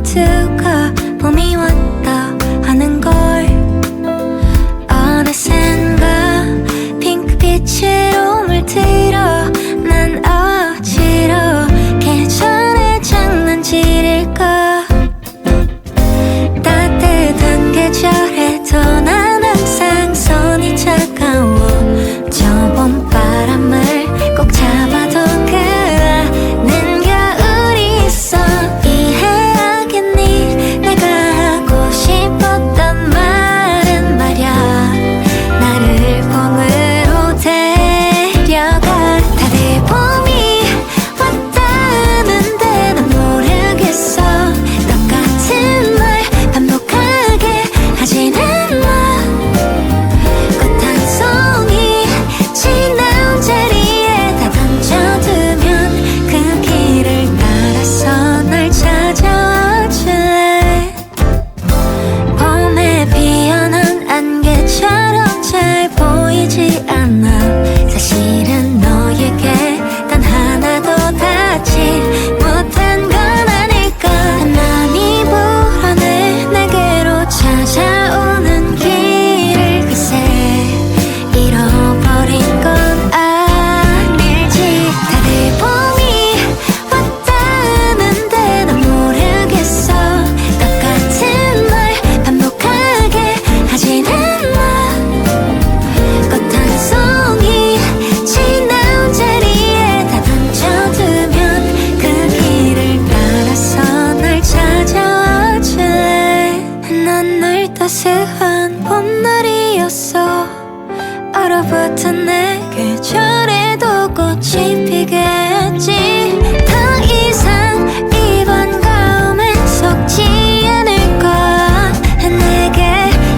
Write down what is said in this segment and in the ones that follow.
모두가 봄이 왔다 하는 걸 어느샌가 핑크빛으로 물들어 난 어지러워 계절의 장난질일까 따뜻한 계절에도 난 항상 손이 차가워 저 봄바람을 꼭 잡아도 그라는 겨울이 있어 이해하겠니 내가 하고 싶었던 말은 말야 나를 봄으로 데려가 다들 봄이 왔다는데 난 모르겠어 똑같은 말 반복하게 하지는 마 꽃 한 송이 지나온 자리에다 던져두면 그 길을 따라서 날 찾아와 줄래 봄에 피어난 안개처럼 잘 보이지 않아 사실은 너에게 단 하나도 닿지 못한 건 아닐까 많이 불어내 내게로 찾아오는 길을 글쎄 잃어버린 건 아닐지 다들 봄이 왔다는데 난 모르겠어 똑같은 말 반복하게 하지는 마 꽃 한 송이 지나온 자리에다 던져두면 그 길을 따라서 날 찾아와 줄래 넌 늘 따스한 봄날이었어 얼어붙은 내 계절에도 꽃이 피게 했지 더 이상 이번 가뭄엔 속지 않을까 내게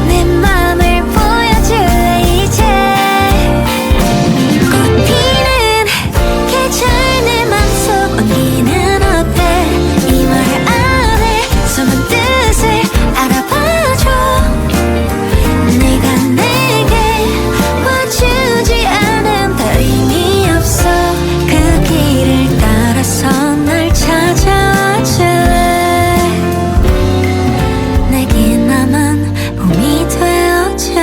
내 맘을 보여줄래 이제 꽃 피는 계절 내 맘속 온기는 어때 이 말 안에 숨은 뜻을 알아봐줘 네가 내게 와주지 않으면 다 의미 없어 그 길을 따라서 날 찾아와 줄래 내게 남은 봄이 되어줄래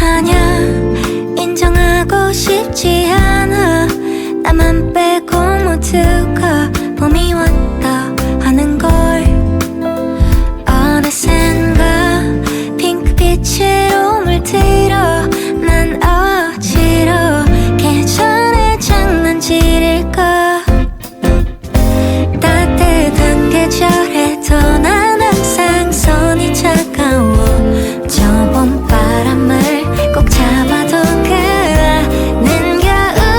아냐 인정하고 싶지 않아 나만 빼고 모두가 봄이 왔다 하는 걸 어느샌가 핑크빛으로 물들어 난 어지러워 계절의 장난질일까 따뜻한 계절에도 난 항상 손이 차가워 저 봄바람을 꼭 잡아도 그라는 겨울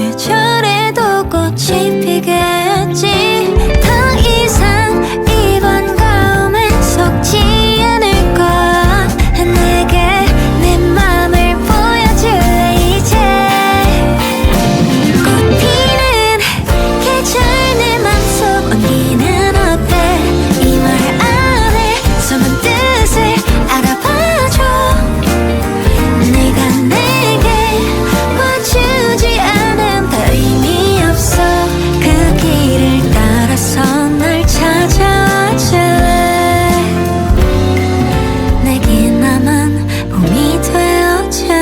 계절에도 꽃이 피겠지. 더 이상 이번 가뭄엔 속지 않을 거야. 내게 내 맘을 보여줄래 이제. 꽃 피는 계절 내 맘속 온기는 어때. 이 말 안에 숨은 뜻을 알아봐줘. 네가 내게 와주지 않으면 다 의미 없어. 그 길을 따라서 날 찾아와줄래. 내게 남은 봄이 되어줄래.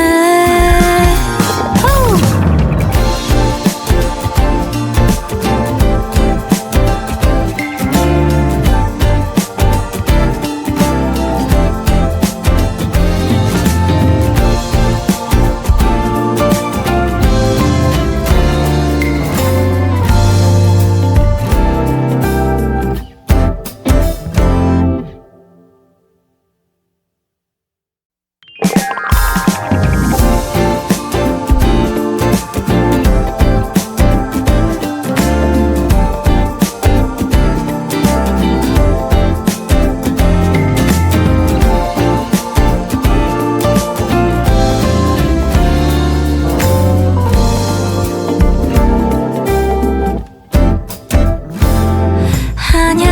아냐,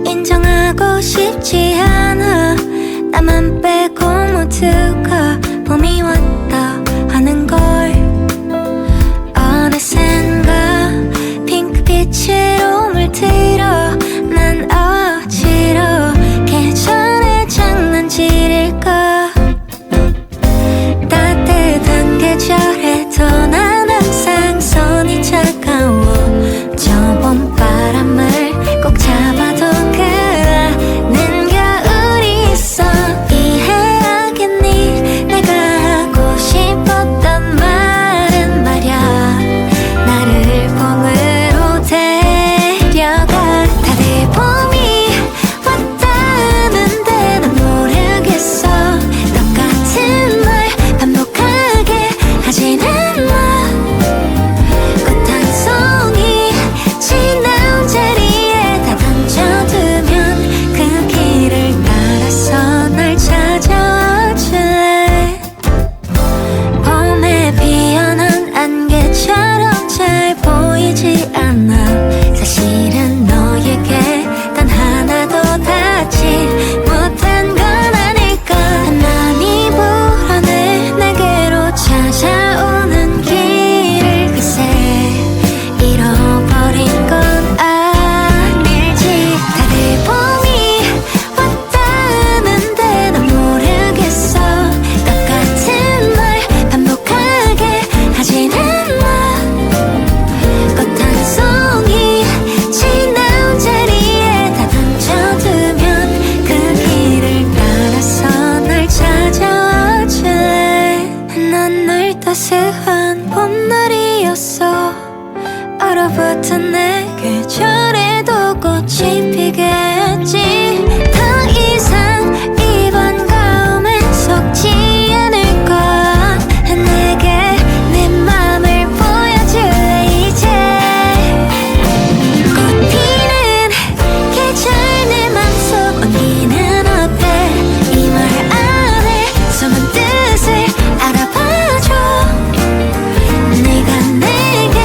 인정하고 싶지 않아. 나만 빼고 모두가 봄이 왔다 하는 걸. 어느샌가 핑크빛으로 물들어. 난 어지러워. 계절의 장난질일까. 따뜻한 계절에도 난 항상 손이 차가워. 저 봄바람을 꼭 잡아도 그라는 겨울이 있어. 이해하겠니 내가 하고 싶었던 말은 말야. 나를 봄으로 데려가. 다들 봄이 왔다는데 난 모르겠어. 똑같은 말 반복하게 하지는 마. 꽃 한 송이 지나온 자리에 다 던져두면 그 길을 따라서 날 찾아와줄래. 봄에 피어난 안개처럼 잘 보이지 않아. 사실은 너에게 단 하나도 닿지 못한 건 아닐까. 많이 불어내 내게로 찾아오는 길을 글쎄 잃어버린 건 아닐지. 다들 봄이 왔다는데 난 모르겠어. 똑같은 말 반복하게 하지는 마. 꽃 한 송이 지나온 자리에 다 던져두면 그 길을 따라서 날 찾아와줄래. 난 늘 따스한 봄날이었어. 얼어붙은 내 계절에도 꽃이 피겠지. 더 이상 이번 가뭄엔 속지 않을 거야. 내게 내 맘을 보여줄래 이제. 꽃 피는 계절 내 맘속 온기는 어때. 이 말 안에 숨은 뜻을 알아봐줘. 네가 내게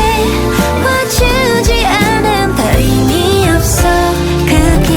와주지 않으면 다 의미 없어. 그 길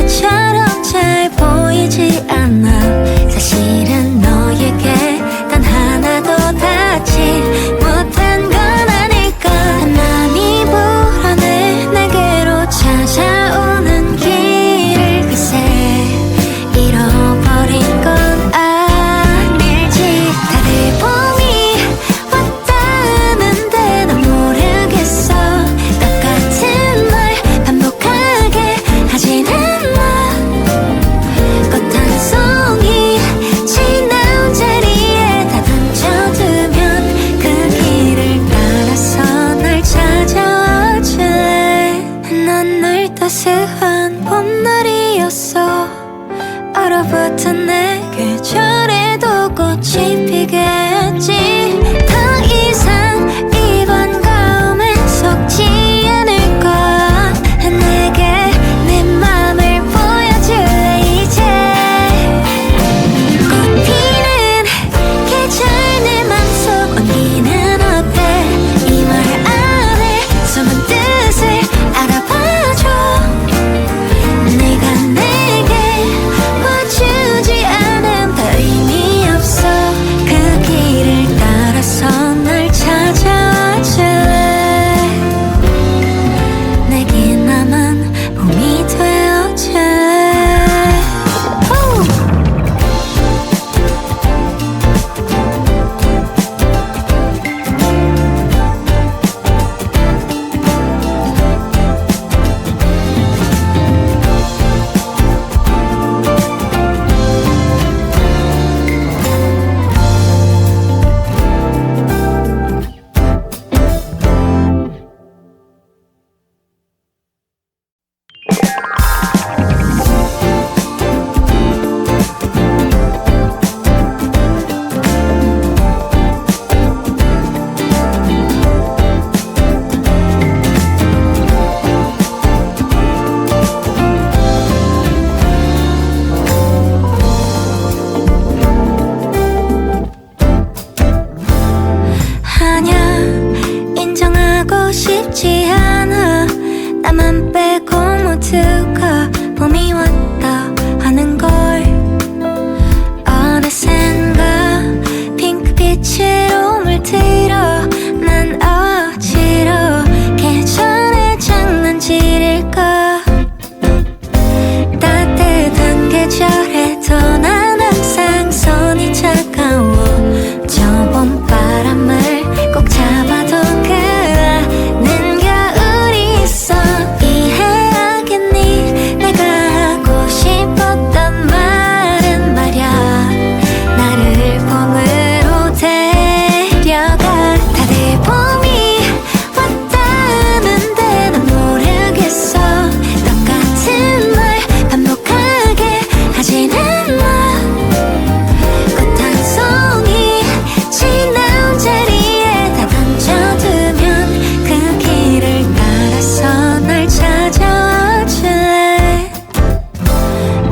안개처럼 잘 보이지 않아. 사실은 너에게 단 하나도 닿지 못한 건 아닐까. 맘이 불어내 내게로 찾아오는 길을 글쎄 잃어버린 건 아닐지. 다들 봄이 왔다는데 난 모르겠어. 똑같은 말 반복하게 하지는 마. 꽃 한 송이 지나온 자리에 다 던져두면 그 길을 따라서 날 찾아와 줄래. 넌 늘 따스한 봄날이었어. 얼어붙은 내 계절에도 꽃이 피겠지. 더 이상 이번 가움엔 속지 않을 거야. 내게 내 맘을 보여줄래 이제. 꽃 피는 계절 내 맘속 온기는 어때. 이 말 안에 숨은 뜻을 알아봐줘. 네가 내게 와주지 않음 다 의미 없어. 그 길을 따라서 날 찾아와 줄래. 내겐 나만 봄이 되어줄래. 아냐 인정하고 싶지 않아. 나만 빼고 모두가 봄이 왔다 하는 걸. 어느샌가 핑크빛으로 물들어. 난 어지러워. 계절의 장난질일까. 따뜻한 계절에도 난 항상 손이 차가워. 저 봄바람을 꼭 잡아도 그아는 겨울이 있어. 이해하겠니 내가 하고 싶었던 말은 말야. 나를 봄으로 데려가. 다들 봄이 왔다는데 난 모르겠어. 똑같은 말 반복하게 하지는 마. 꽃 한 송이 지나온 자리에 다 던져두면 그 길을 따라서 날 찾아와 줄래.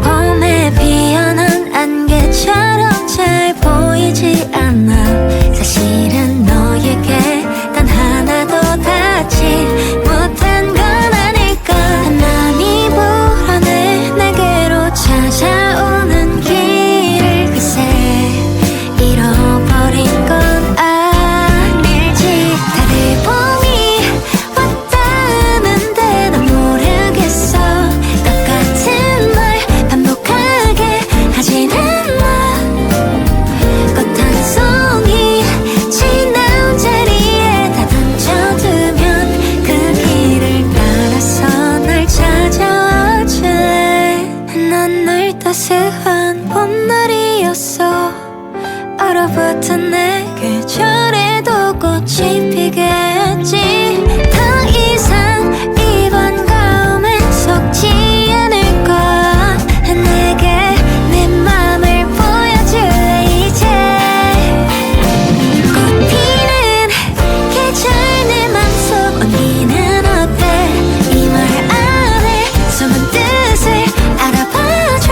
봄에 피어난 안개처럼 잘 보이지 않아. 사실은 너에게 단 하나도 닿지 못한 건 아닐까. 맘이 불어내 내게로 찾아오는 길을 글쎄 잃어버린 건 아닐지. 다들 봄이 왔다는데 난 모르겠어. 똑같은 말 반복하게 하지는 마. 꽃 한 송이 지나온 자리에 다 던져두면 그 길을 따라서 날 찾아와 줄래. 넌 늘 따스한 봄날이었어. 얼어붙은 내 계절에도 꽃이 피겠지. 더 이상 이번 가움엔 속지 않을 거야. 내게 내 맘을 보여줄래 이제. 꽃 피는 계절 내 맘속 온기는 어때. 이 말 안에 숨은 뜻을 알아봐줘.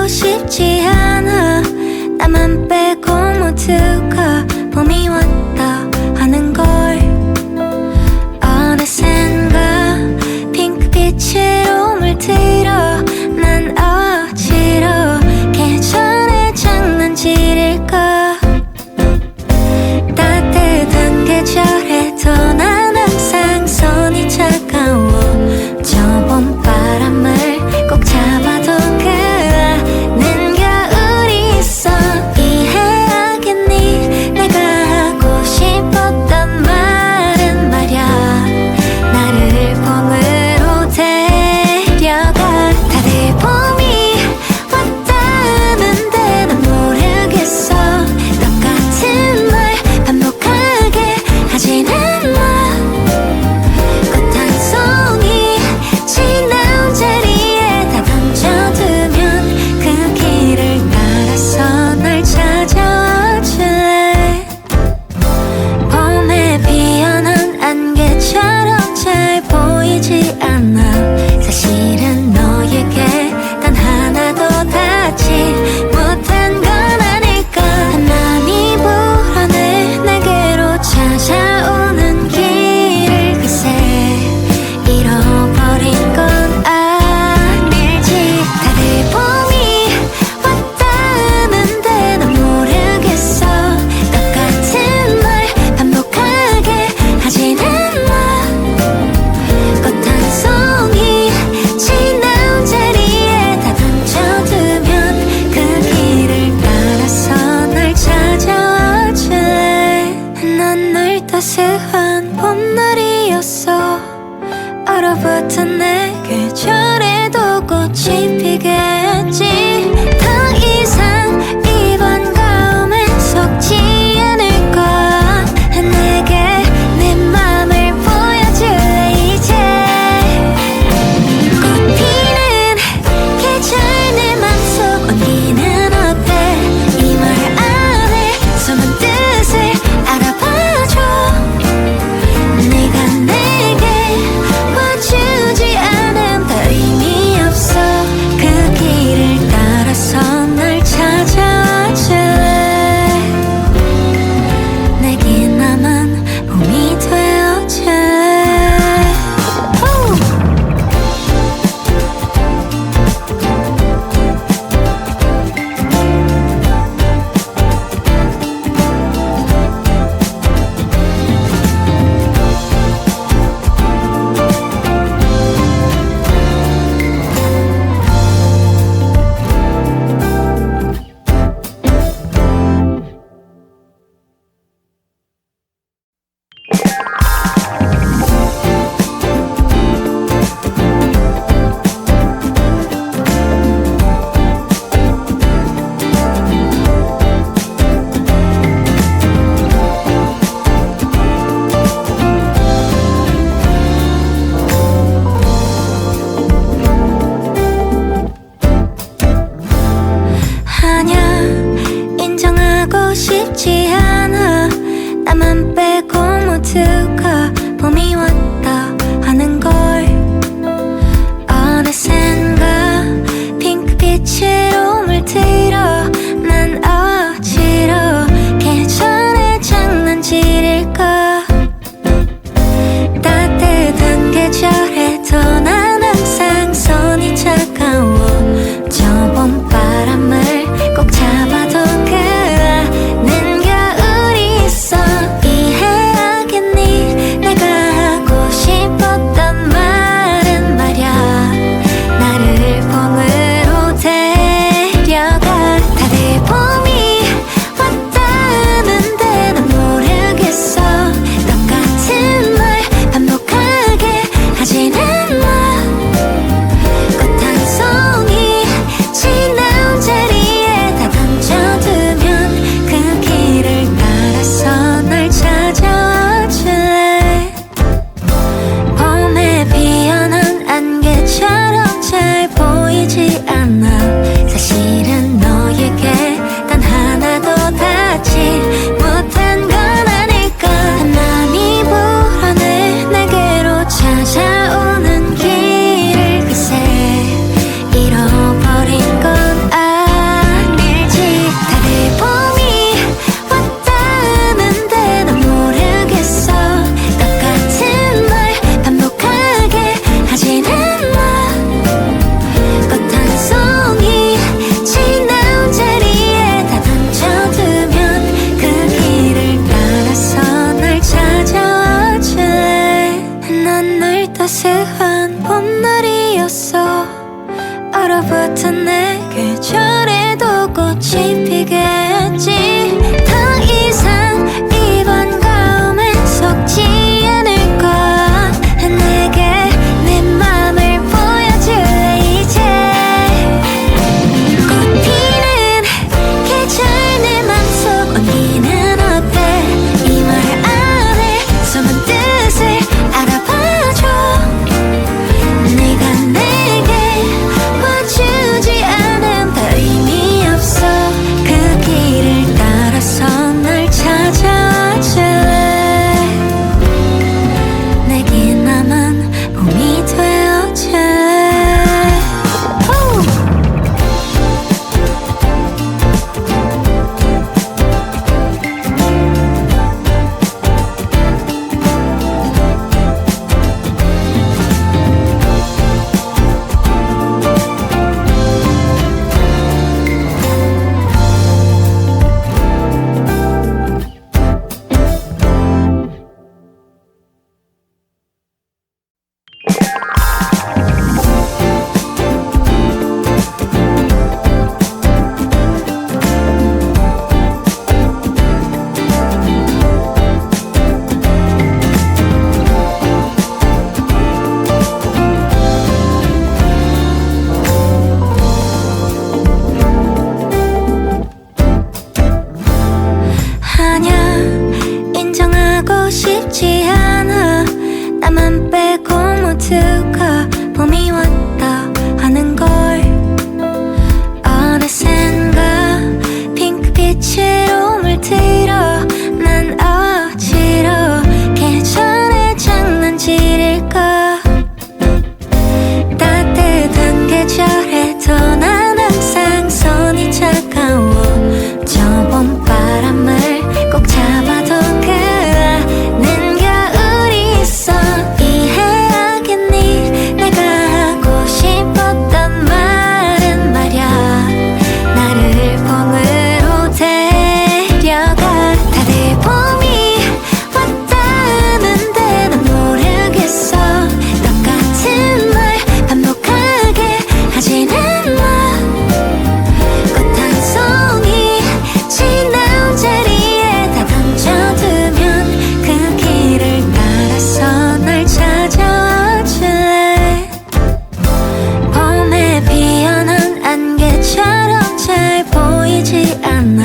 싶지 않아. 나만 빼고 모두가 봄이 왔다 하는 걸. 어느샌가 핑크빛으로 물들어. 난 어지러워. 계절의 장난질일까. 따뜻한 계절에도 난 항상 손이 차가워. 저 봄바람을 꼭 잡아도 가는 겨울이 있어. 이해 계절에도 꽃이 피겠지. 더 이상 이번 가뭄엔 속지 않을 거야. 내게 내 맘을 보여줄래 이제. 꽃 피는 계절 내 맘속 온기는 어때. 이 말 안에 숨은 뜻을 알아봐줘. 네가 내게 와주지 않으면 더 의미 없어. 그 길을 따라서 널 찾아와 줄래. 내게 남은 봄이 되어 줄래. 아냐, 인정하고 싶지 않아. 나만 빼고 모두가 봄이 왔다 하는 걸. 어느샌가 핑크빛으로 물들어. 난 어지러워. 계절의 장난질일까. 따뜻한 계절에도 난 항상 손이 차가워. 저 봄바람을 꼭 잡아도 그아는 겨울이 있어. 이해하겠니 내가 하고 싶었던 말은 말야. 나를 봄으로 데려가. 다들 봄이 왔다는데 난 모르겠어. 똑같은 말 반복하게 하지는 마. 꽃 한 송이 지나온 자리에 다 던져두면 그 길을 따라서 널 찾아와 줄래. 봄에 피어난 안개처럼 잘 보이지 않아.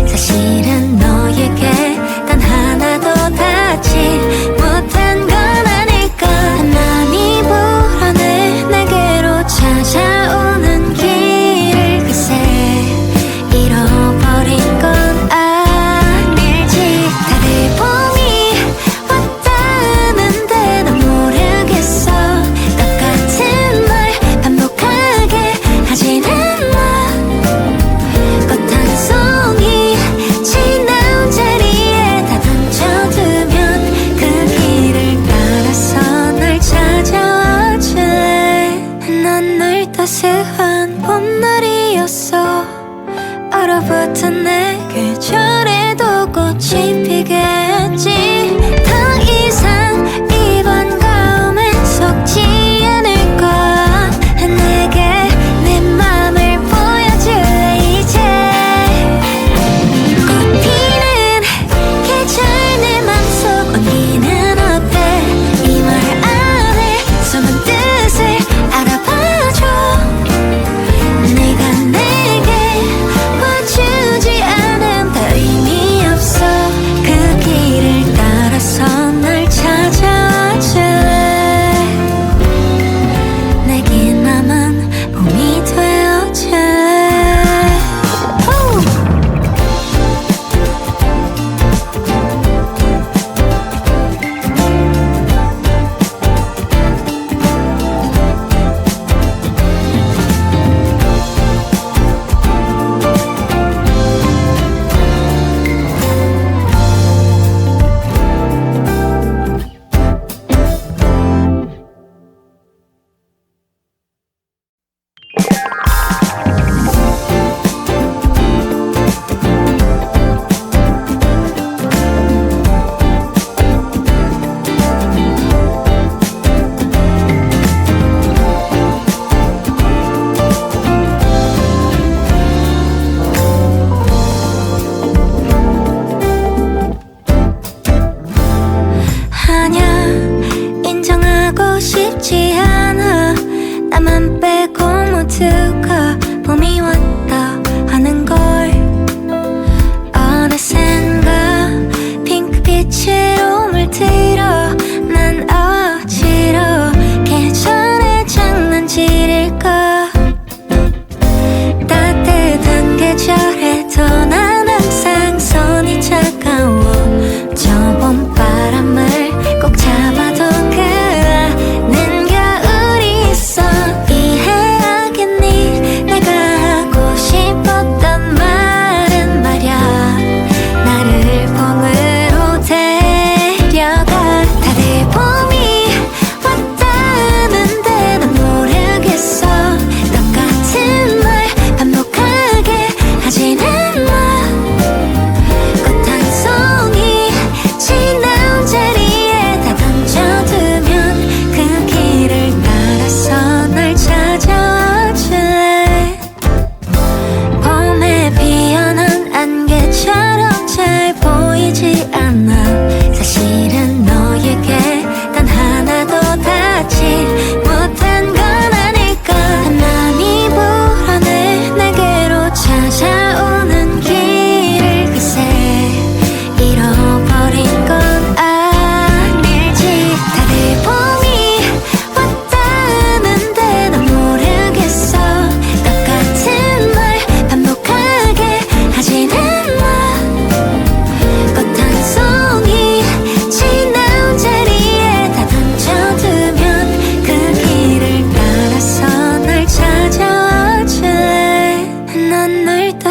사실은 너에게 단 하나도 닿지 못한 건 아닐까. 많이 불어내 내게로 찾아오는 길을 글쎄 잃어버린 건 아닐지. 다들 봄이 왔다는데 난 모르겠어. 똑같은 말 반복하게 하지는 마. 꽃 한 송이 지나온 자리에 다 던져두면 그 길을 따라서 널 찾아와 줄래. 난 늘 따스한 봄날이었어. 얼어붙은 내 계절에도 꽃이 피겠지. 더 이상 이번 가뭄엔 속지 않을 거야. 내게 내 맘을 보여줄래 이제. 꽃 피는 계절 내 맘속 온기는 어때. 이 말 안에 숨은 뜻을 알아봐줘. 네가 내게 와주지 않으면 더 의미 없어.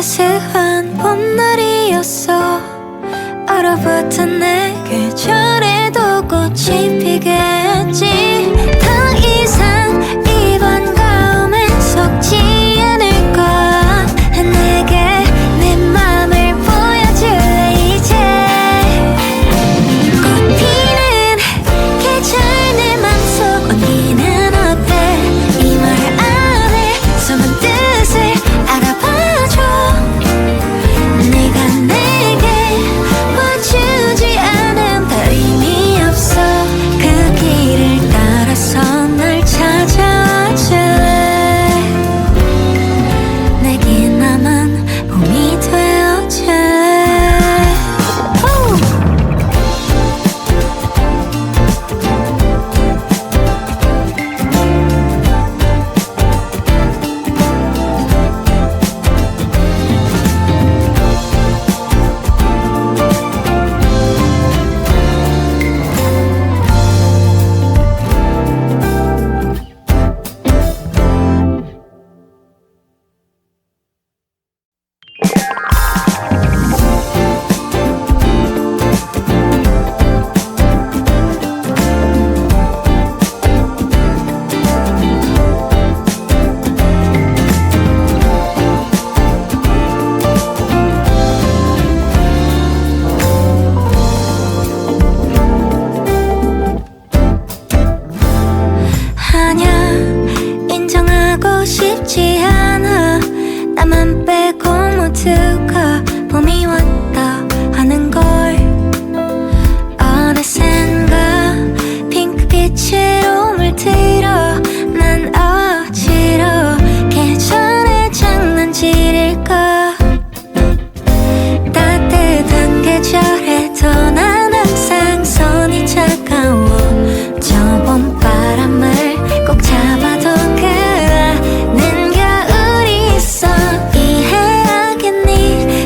따스한 봄날이었어. 얼어붙은 내 계절에도 꽃이 피겠지. 더 이상 이번 가을엔 속지 않을 거야. 내게 내 맘을 보여줄래 이제. 꽃 피는 계절 내 맘속 온기는 어때. 이 말 안에 숨은 뜻을 알아봐줘. 네가 내게 와주지 않으면 별 의미 없어. 그 길을 따라서 날 찾아줄래. 내게 남은 봄이 되어줄래. 아냐, 인정하고 싶지 않아. 나만 빼고 모두가 봄이 왔다 하는 걸. 어느샌가 핑크빛으로 물들어. 난 어지러 계절의 장난질일까. 따뜻한 계절에도 난 항상 손이 차가워. 저 봄바람을 꼭 잡아도 그라는 겨울이 있어. 이해하겠니.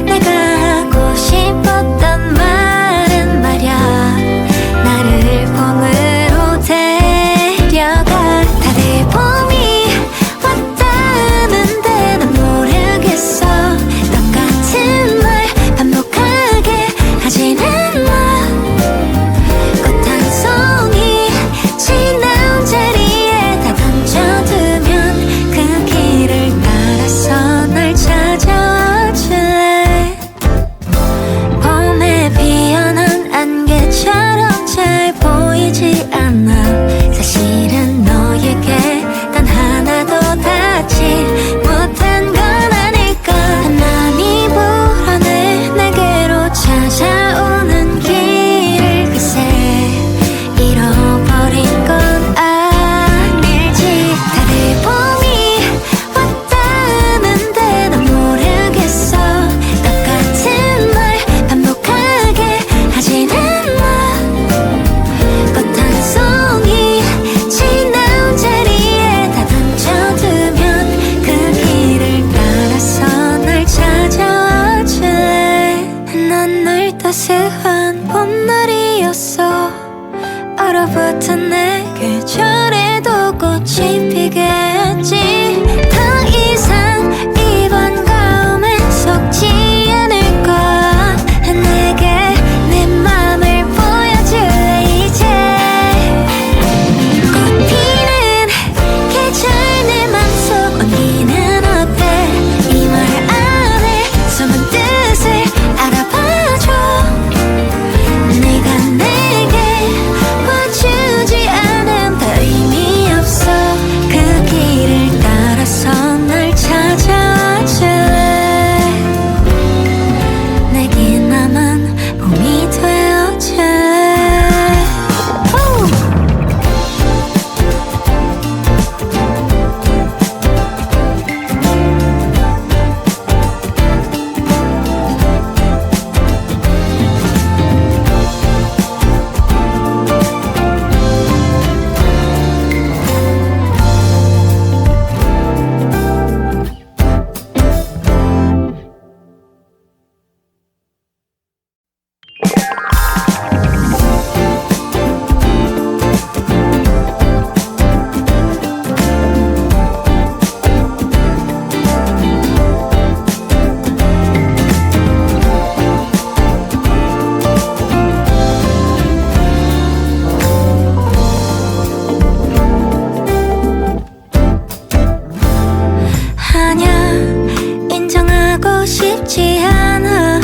보고 싶지 않아.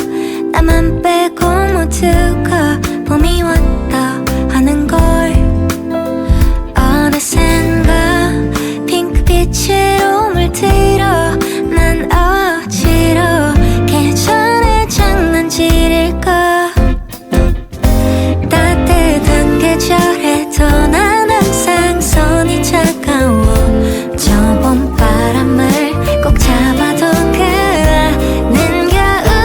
나만 빼고 모두가 봄이 왔다 하는 걸. 어느샌가 핑크빛으로 물들어. 난 어지러워. 계절의 장난질일까. 따뜻한 계절에도 난 항상 손이 차가워. 저 봄바람을 꼭 잡아도 그라는 겨울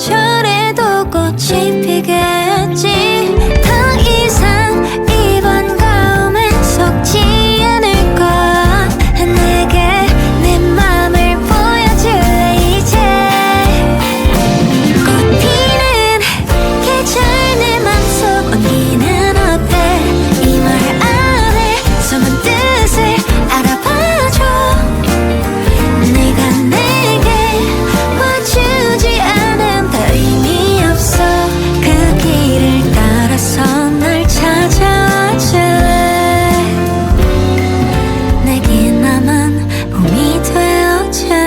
계절에도 꽃이 피겠지. 더 이상 이번 가뭄엔 속지 않을 거야. 내게 내 맘을 보여줄래 이제. 꽃 피는 계절 내 맘속 온기는 어때. 이 말 안에 숨은 뜻을 알아봐줘. 네가 내게 와주지 않으면 더 의미 없어. 그 길을 따라서 널 찾아줄래. 내게 남은 봄이 되어줄래.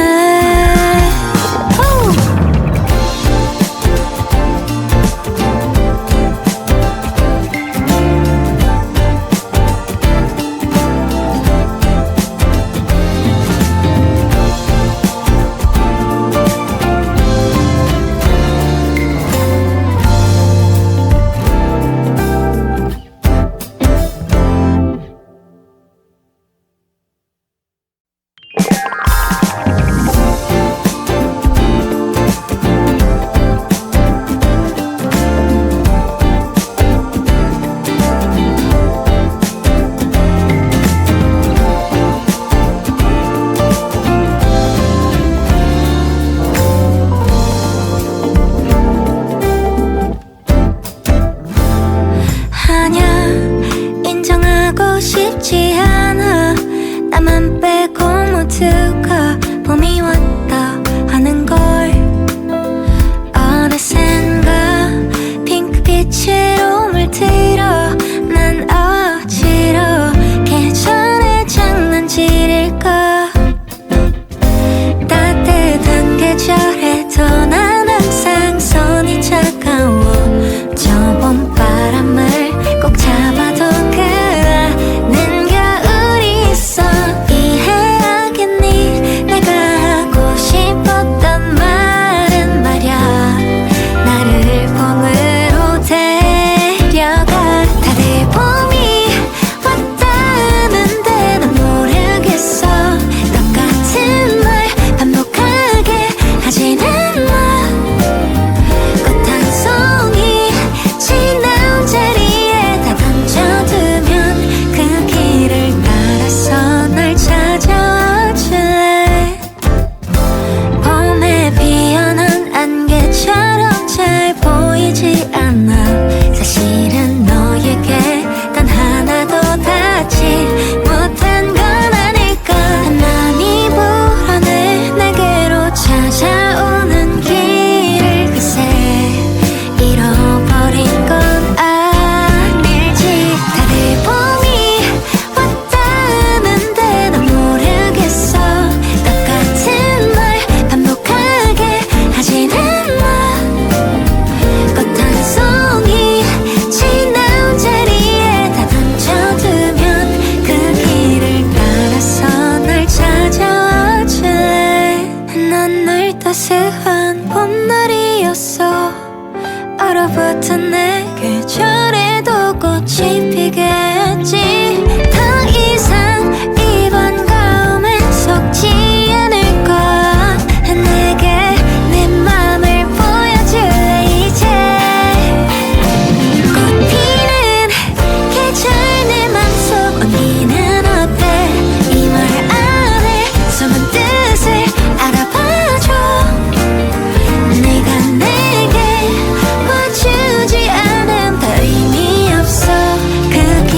아냐, 인정하고 싶지 않아. 나만 빼고 모두가 봄이 왔다 하는 걸. 어느샌가 핑크빛으로 물들어. 난 어지러워. 계절의 장난질일까. 따뜻한 계절에도 난 항상 손이 차가워. 저 봄바람을 꼭 잡아도 그라는 겨울이 있어. 이해하겠니? 내가 하고 싶었던 말은 말야. 나를 봄으로 데려가. 다들 봄이 왔다는데 난 모르겠어. 똑같은 말 반복하게 하지는 마. 꽃 한 송이 지나온 자리에 다 던져두면 그 길을 따라서 널 찾아와 줄래. 봄에 피어난 안개처럼 잘 보이지 않아. 사실은 너에게 단 하나도 닿지 못한 건 아닐까. 맘이 불어내 내게로 찾아오는 길을 글쎄 잃어버린 건 아닐지. 다들 봄이 왔다는데 난 모르겠어. 똑같은 말 반복하게 하지는 마. 꽃 한 송이 지나온 자리에 다 던져두면 그 길을 따라서 널 찾아와 줄래. 난 늘 따스한 봄날이었어. 얼어붙은 내 계절에도 꽃이 피겠지. 더 이상 이번 가뭄엔 속지 않을 거야. 내게 내 맘을 보여줄래 이제. 꽃 피는 계절 내 맘속 온기는 어때. 이 말 안에 숨은 뜻을 알아봐줘. 네가 내게 와주지 않으면 더 의미 없어. 그 길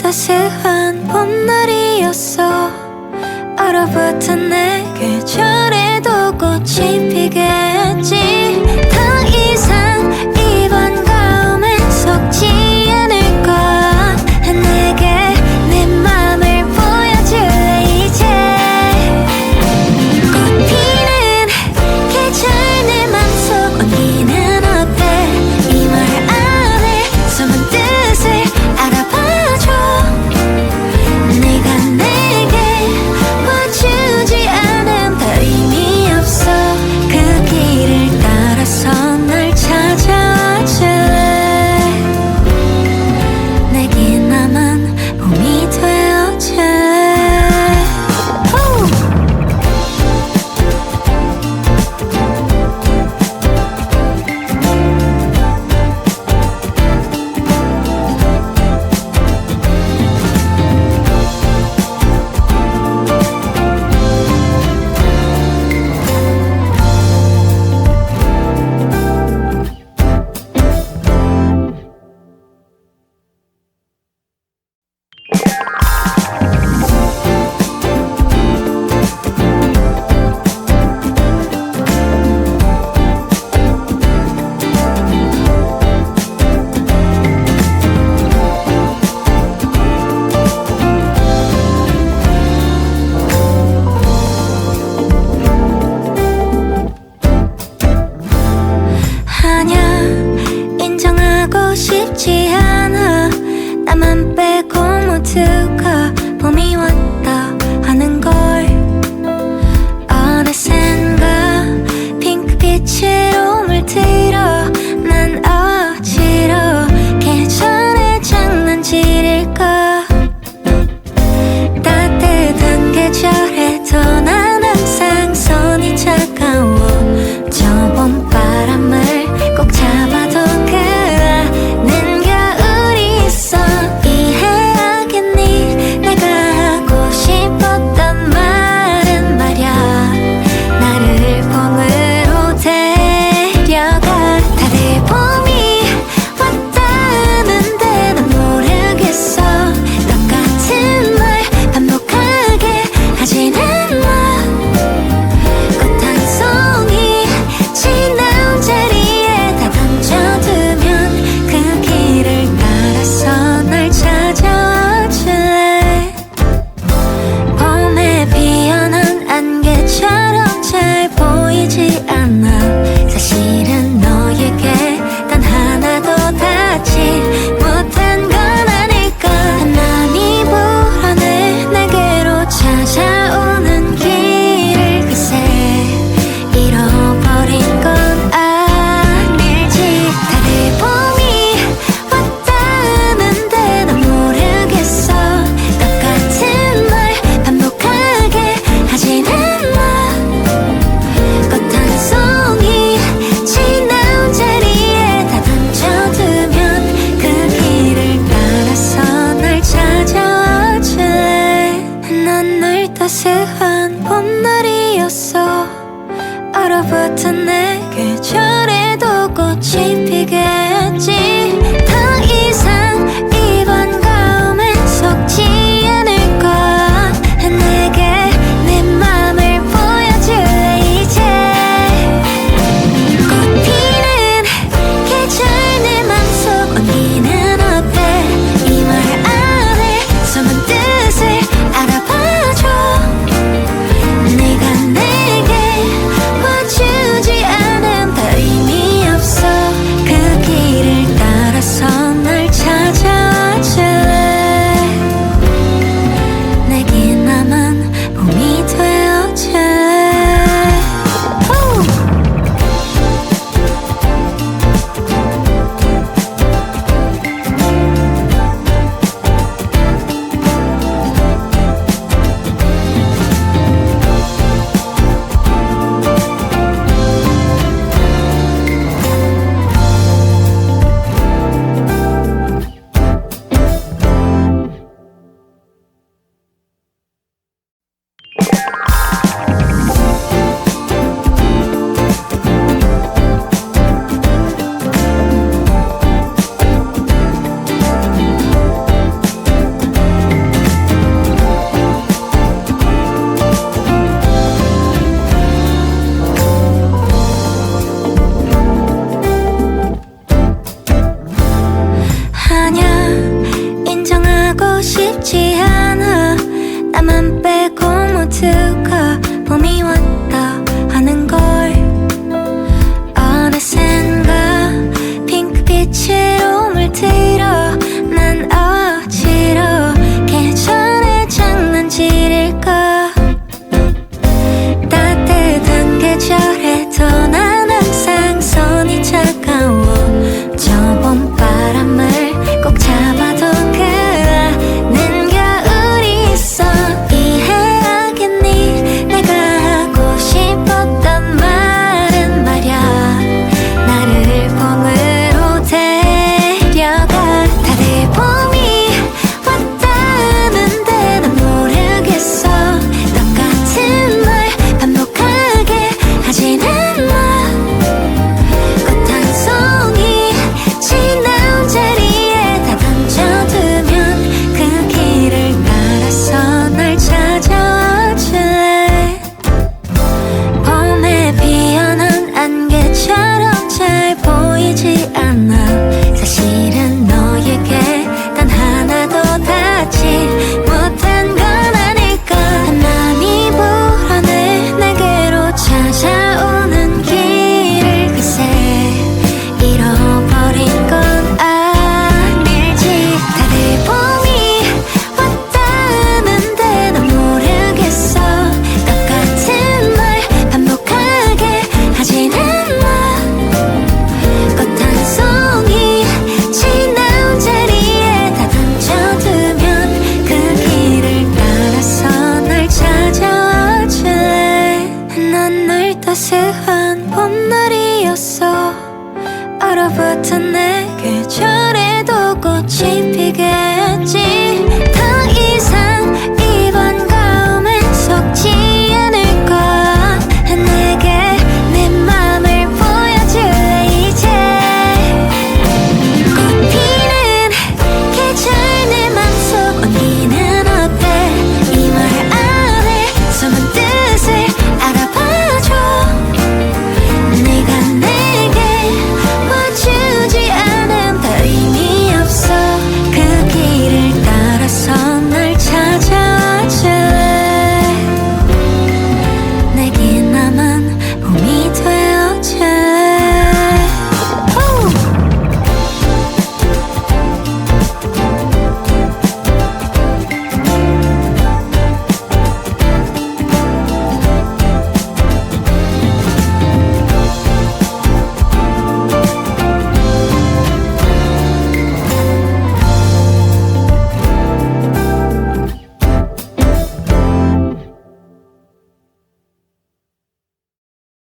따스한 봄날이었어. 얼어붙은 내 계절에도 꽃이 피게